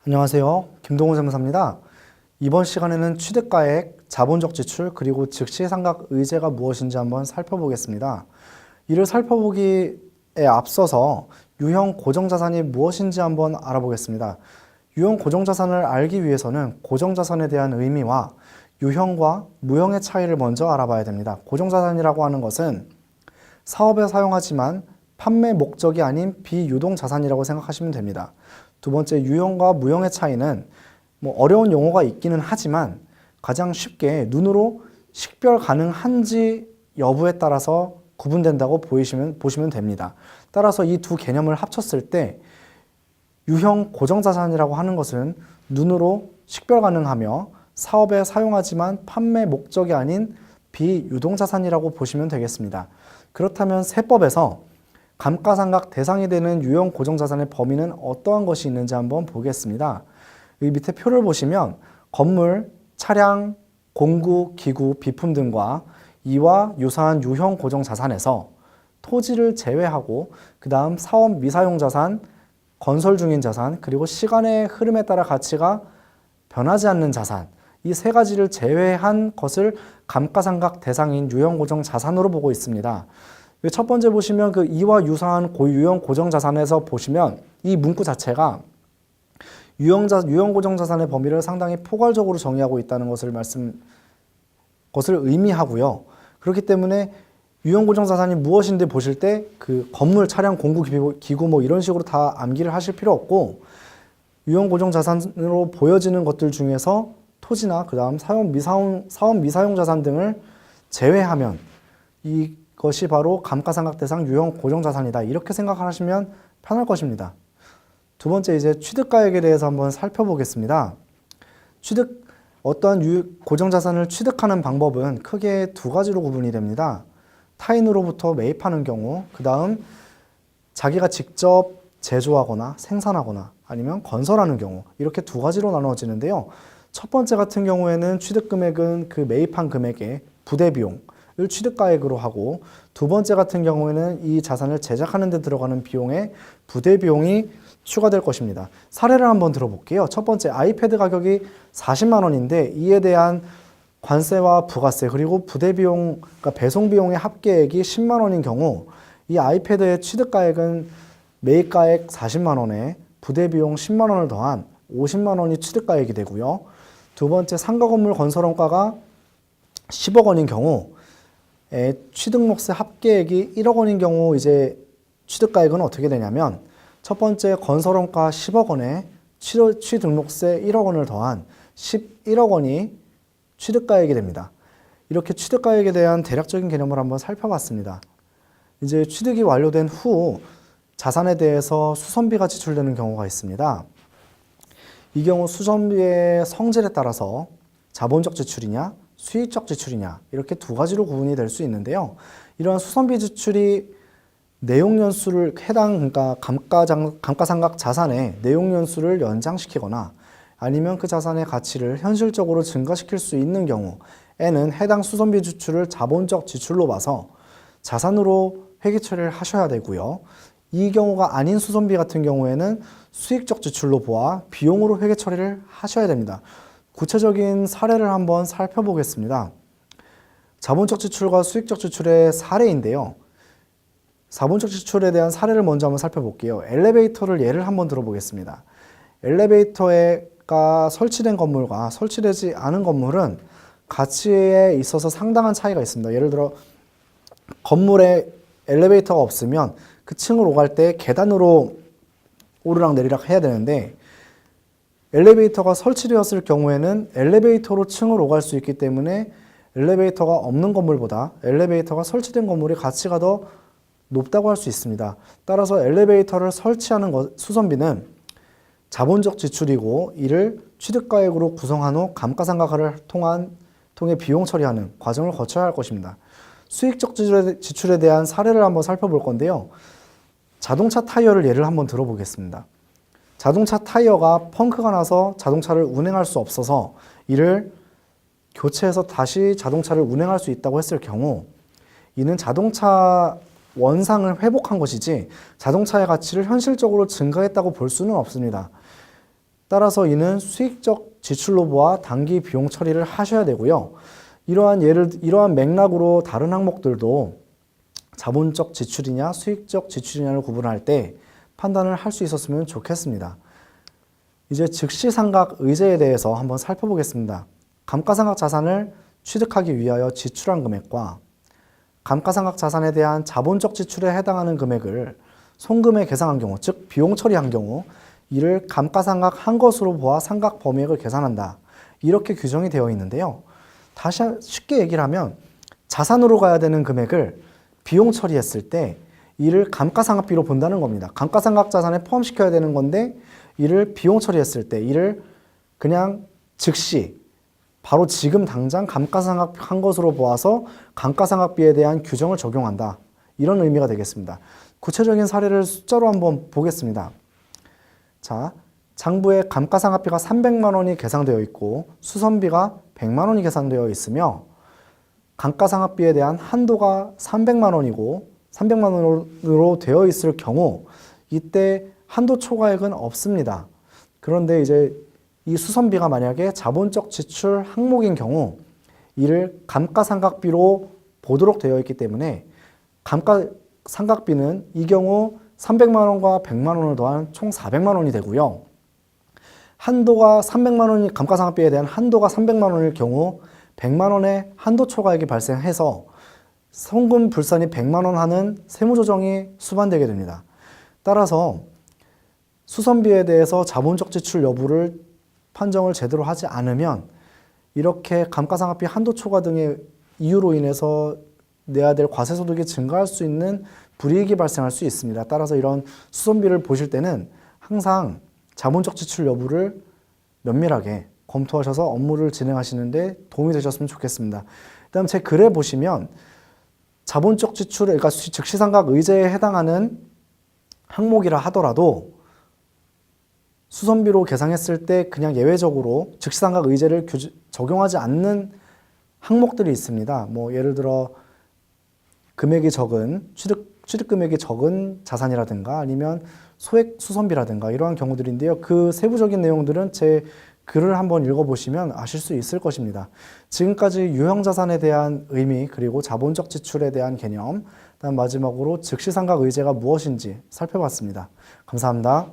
안녕하세요. 김동훈 세무사입니다. 이번 시간에는 취득가액, 자본적 지출, 그리고 즉시 상각 의제가 무엇인지 한번 살펴보겠습니다. 이를 살펴보기에 앞서서 유형 고정자산이 무엇인지 한번 알아보겠습니다. 유형 고정자산을 알기 위해서는 고정자산에 대한 의미와 유형과 무형의 차이를 먼저 알아봐야 됩니다. 고정자산이라고 하는 것은 사업에 사용하지만 판매 목적이 아닌 비유동자산이라고 생각하시면 됩니다. 두 번째, 유형과 무형의 차이는 어려운 용어가 있기는 하지만 가장 쉽게 눈으로 식별 가능한지 여부에 따라서 구분된다고 보시면 됩니다. 따라서 이 두 개념을 합쳤을 때 유형 고정자산이라고 하는 것은 눈으로 식별 가능하며 사업에 사용하지만 판매 목적이 아닌 비유동자산이라고 보시면 되겠습니다. 그렇다면 세법에서 감가상각 대상이 되는 유형 고정자산의 범위는 어떠한 것이 있는지 한번 보겠습니다. 이 밑에 표를 보시면 건물, 차량, 공구, 기구, 비품 등과 이와 유사한 유형 고정자산에서 토지를 제외하고 그 다음 사업 미사용 자산, 건설 중인 자산, 그리고 시간의 흐름에 따라 가치가 변하지 않는 자산, 이 세 가지를 제외한 것을 감가상각 대상인 유형 고정자산으로 보고 있습니다. 첫 번째 보시면 그 이와 유사한 유형 고정자산에서 보시면 이 문구 자체가 유형 고정자산의 범위를 상당히 포괄적으로 정의하고 있다는 것을 의미하고요. 그렇기 때문에 유형 고정자산이 무엇인지 보실 때 그 건물, 차량, 공구, 기구 이런 식으로 다 암기를 하실 필요 없고 유형 고정자산으로 보여지는 것들 중에서 토지나 그 다음 사업 미사용 자산 등을 제외하면 이것이 바로 감가상각 대상 유형 고정자산이다. 이렇게 생각하시면 편할 것입니다. 두 번째, 이제 취득가액에 대해서 한번 살펴보겠습니다. 어떠한 고정자산을 취득하는 방법은 크게 두 가지로 구분이 됩니다. 타인으로부터 매입하는 경우, 그 다음 자기가 직접 제조하거나 생산하거나 아니면 건설하는 경우, 이렇게 두 가지로 나누어지는데요. 첫 번째 같은 경우에는 취득금액은 그 매입한 금액의 부대비용을 취득가액으로 하고, 두 번째 같은 경우에는 이 자산을 제작하는 데 들어가는 비용에 부대비용이 추가될 것입니다. 사례를 한번 들어볼게요. 첫 번째, 아이패드 가격이 40만 원인데 이에 대한 관세와 부가세 그리고 부대비용, 그러니까 배송비용의 합계액이 10만 원인 경우 이 아이패드의 취득가액은 매입가액 40만 원에 부대비용 10만 원을 더한 50만 원이 취득가액이 되고요. 두 번째, 상가건물 건설원가가 10억 원인 경우 취득록세 합계액이 1억 원인 경우 이제 취득가액은 어떻게 되냐면 첫 번째, 건설원가 10억 원에 취득록세 1억 원을 더한 11억 원이 취득가액이 됩니다. 이렇게 취득가액에 대한 대략적인 개념을 한번 살펴봤습니다. 이제 취득이 완료된 후 자산에 대해서 수선비가 지출되는 경우가 있습니다. 이 경우 수선비의 성질에 따라서 자본적 지출이냐 수익적 지출이냐 이렇게 두 가지로 구분이 될 수 있는데요. 이러한 수선비 지출이 내용연수를 그러니까 감가상각 자산의 내용연수를 연장시키거나 아니면 그 자산의 가치를 현실적으로 증가시킬 수 있는 경우에는 해당 수선비 지출을 자본적 지출로 봐서 자산으로 회계 처리를 하셔야 되고요. 이 경우가 아닌 수선비 같은 경우에는 수익적 지출로 보아 비용으로 회계 처리를 하셔야 됩니다. 구체적인 사례를 한번 살펴보겠습니다. 자본적 지출과 수익적 지출의 사례인데요. 자본적 지출에 대한 사례를 먼저 한번 살펴볼게요. 엘리베이터를 예를 한번 들어보겠습니다. 엘리베이터가 설치된 건물과 설치되지 않은 건물은 가치에 있어서 상당한 차이가 있습니다. 예를 들어 건물에 엘리베이터가 없으면 그 층을 오갈 때 계단으로 오르락 내리락 해야 되는데 엘리베이터가 설치되었을 경우에는 엘리베이터로 층을 오갈 수 있기 때문에 엘리베이터가 없는 건물보다 엘리베이터가 설치된 건물의 가치가 더 높다고 할 수 있습니다. 따라서 엘리베이터를 설치하는 수선비는 자본적 지출이고 이를 취득가액으로 구성한 후 감가상각을 통해 비용 처리하는 과정을 거쳐야 할 것입니다. 수익적 지출에 대한 사례를 한번 살펴볼 건데요. 자동차 타이어를 예를 한번 들어보겠습니다. 자동차 타이어가 펑크가 나서 자동차를 운행할 수 없어서 이를 교체해서 다시 자동차를 운행할 수 있다고 했을 경우 이는 자동차 원상을 회복한 것이지 자동차의 가치를 현실적으로 증가했다고 볼 수는 없습니다. 따라서 이는 수익적 지출로 보아 단기 비용 처리를 하셔야 되고요. 이러한 맥락으로 다른 항목들도 자본적 지출이냐 수익적 지출이냐를 구분할 때 판단을 할 수 있었으면 좋겠습니다. 이제 즉시상각 의제에 대해서 한번 살펴보겠습니다. 감가상각 자산을 취득하기 위하여 지출한 금액과 감가상각 자산에 대한 자본적 지출에 해당하는 금액을 손금에 계상한 경우, 즉 비용 처리한 경우 이를 감가상각한 것으로 보아 상각 범위액을 계산한다. 이렇게 규정이 되어 있는데요. 다시 쉽게 얘기를 하면 자산으로 가야 되는 금액을 비용 처리했을 때 이를 감가상각비로 본다는 겁니다. 감가상각 자산에 포함시켜야 되는 건데 이를 비용 처리했을 때 이를 그냥 즉시 바로 지금 당장 감가상각한 것으로 보아서 감가상각비에 대한 규정을 적용한다. 이런 의미가 되겠습니다. 구체적인 사례를 숫자로 한번 보겠습니다. 자, 장부에 감가상각비가 300만 원이 계상되어 있고 수선비가 100만 원이 계산되어 있으며 감가상각비에 대한 한도가 300만 원이고 300만 원으로 되어 있을 경우 이때 한도 초과액은 없습니다. 그런데 이제 이 수선비가 만약에 자본적 지출 항목인 경우 이를 감가상각비로 보도록 되어 있기 때문에 감가상각비는 이 경우 300만 원과 100만 원을 더한 총 400만 원이 되고요. 한도가 300만 원이 감가상각비에 대한 한도가 300만 원일 경우 100만 원의 한도 초과액이 발생해서 송금 불산이 100만 원 하는 세무조정이 수반되게 됩니다. 따라서 수선비에 대해서 자본적 지출 여부를 판정을 제대로 하지 않으면 이렇게 감가상각비 한도 초과 등의 이유로 인해서 내야 될 과세소득이 증가할 수 있는 불이익이 발생할 수 있습니다. 따라서 이런 수선비를 보실 때는 항상 자본적 지출 여부를 면밀하게 검토하셔서 업무를 진행하시는데 도움이 되셨으면 좋겠습니다. 그다음 제 글에 보시면 자본적 지출, 그러니까 즉시상각 의제에 해당하는 항목이라 하더라도 수선비로 계상했을 때 그냥 예외적으로 즉시상각 의제를 적용하지 않는 항목들이 있습니다. 뭐 예를 들어 금액이 적은 취득 금액이 적은 자산이라든가 아니면 소액 수선비라든가 이러한 경우들인데요. 그 세부적인 내용들은 제 글을 한번 읽어보시면 아실 수 있을 것입니다. 지금까지 유형자산에 대한 의미 그리고 자본적 지출에 대한 개념, 그다음 마지막으로 즉시상각 의제가 무엇인지 살펴봤습니다. 감사합니다.